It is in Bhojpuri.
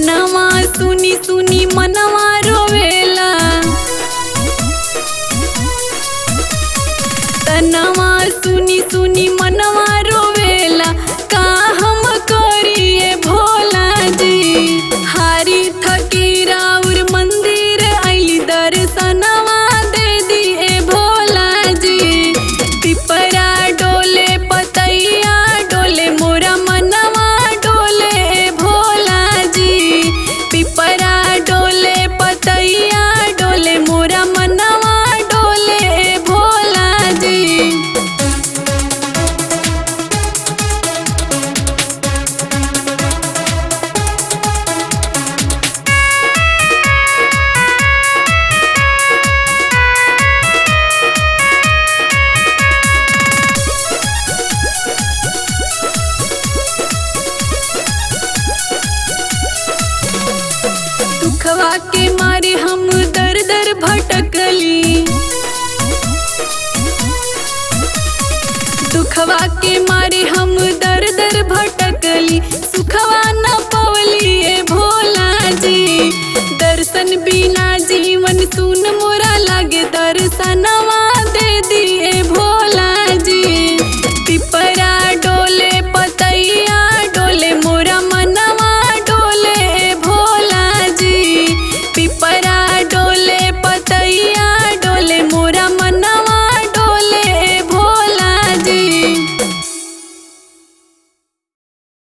तनवा सुनी सुनी मनवा रोवेला, तनवा सुनी सुनी मनवा रोवेला। का हम करिए भोला जी, हारी थकी राउर मंदिर आइली दर्शनवा दे दिए भोला जी। पिपरा डोले पतैया डोले मोरा मनवा डोले भोला जी। पिपरा डोले पतैया डोले मोरा मनवा डोले भोला जी। दुखवा के मारे हम दर दर भटकली, दुखवा के मारे हम